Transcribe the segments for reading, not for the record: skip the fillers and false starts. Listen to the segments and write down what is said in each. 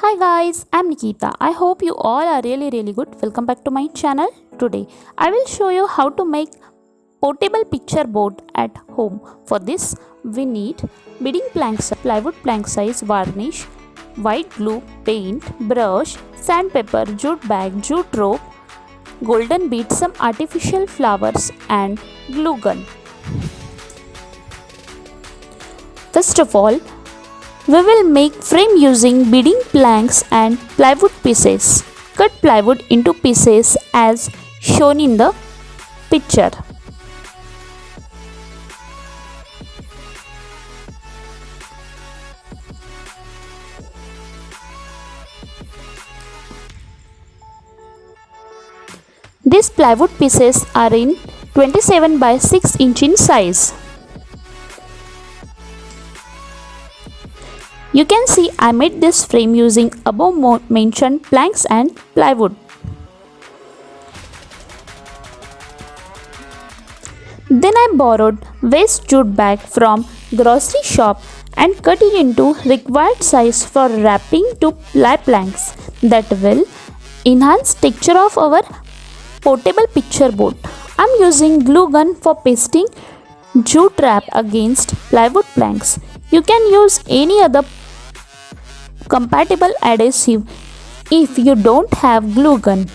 Hi guys, I'm Nikita. I hope you all are really good. Welcome back to my channel. Today I will show you how to make portable picture board at home. For this we need beading planks, plywood plank size, varnish, white glue, paint, brush, sandpaper, jute bag, jute rope, golden bead, some artificial flowers and glue gun. First of all, we will make frame using beading planks and plywood pieces. Cut plywood into pieces as shown in the picture. These plywood pieces are in 27 by 6 inch in size. You can see I made this frame using above mentioned planks and plywood. Then I borrowed waste jute bag from grocery shop and cut it into required size for wrapping to ply planks that will enhance texture of our portable picture board. I'm using glue gun for pasting jute wrap against plywood planks. You can use any other compatible adhesive if you don't have glue gun.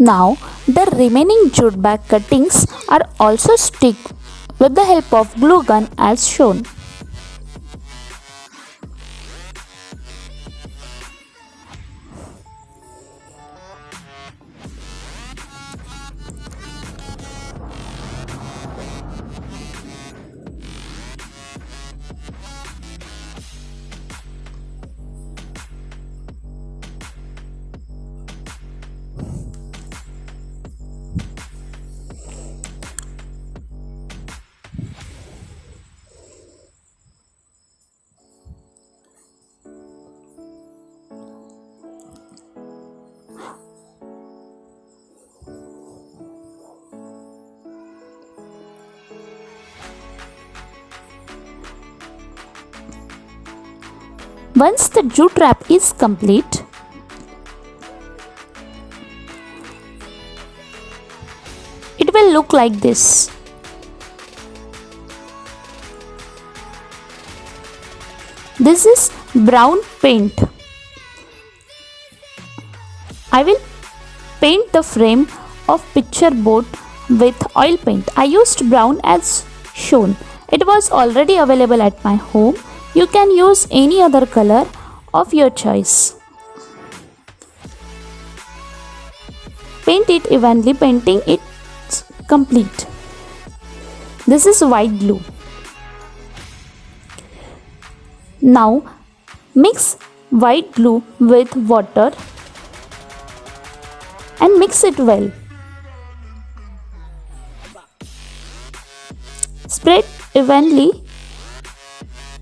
Now the remaining jute bag cuttings are also stick with the help of glue gun as shown. Once the jute wrap is complete, it will look like this. This is brown paint. I will paint the frame of picture board with oil paint. I used brown as shown. It was already available at my home. You can use any other color of your choice. Paint it evenly, painting it complete. This is white glue. Now mix white glue with water and mix it well. Spread evenly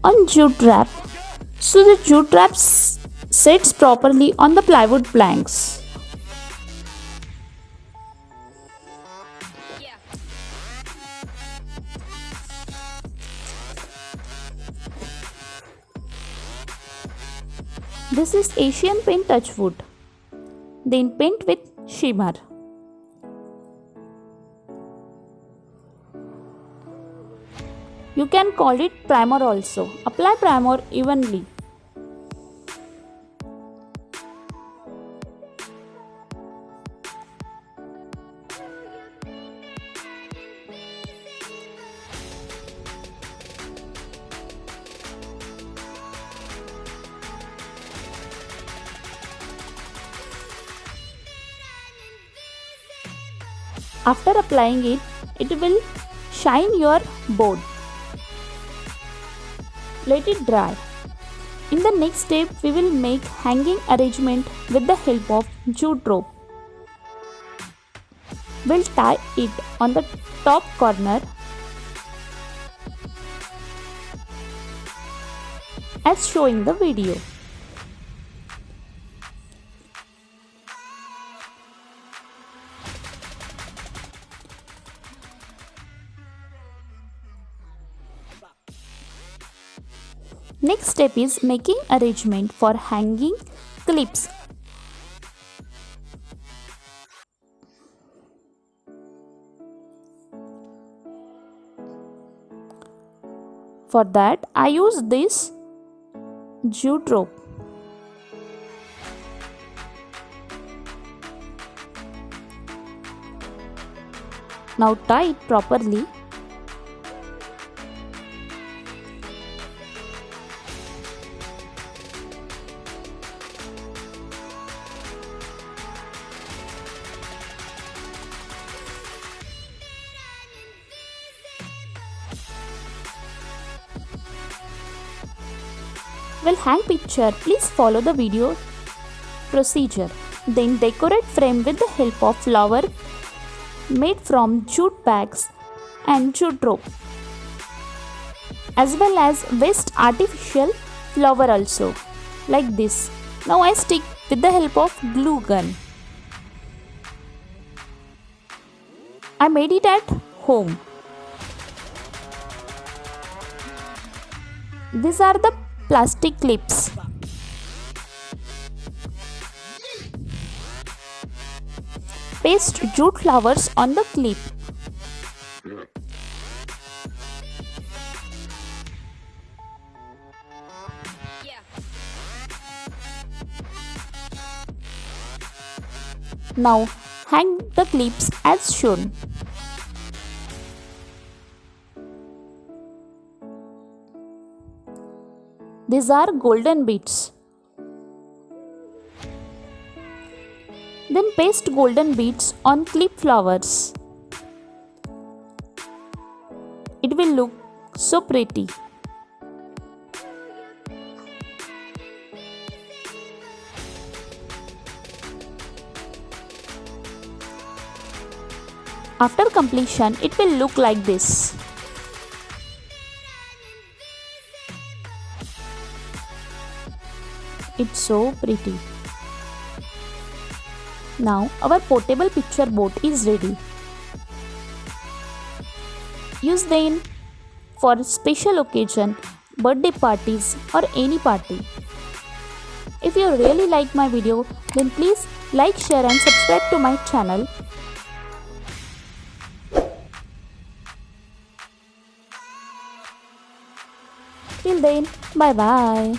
on jute wrap so the jute wrap sets properly on the plywood planks. This is Asian paint touch wood. Then paint with shimmer. You can call it primer also. Apply primer evenly. After applying it, it will shine your board. Let it dry. In the next step, we will make hanging arrangement with the help of jute rope. We'll tie it on the top corner as shown in the video. Next step is making arrangement for hanging clips. For that, I use this jute rope. Now tie it properly. We'll hang picture. Please follow the video procedure. Then decorate frame with the help of flower made from jute bags and jute rope, as well as waste artificial flower also, like this. Now I stick with the help of glue gun. I made it at home. These are the plastic clips. Paste jute flowers on the clip. Now hang the clips as shown. These are golden beads. Then paste golden beads on clip flowers. It will look so pretty. After completion, it will look like this. It's so pretty. Now our portable picture board is ready. Use them for special occasion, birthday parties or any party. If you really like my video, then please like, share and subscribe to my channel. Till then, bye bye.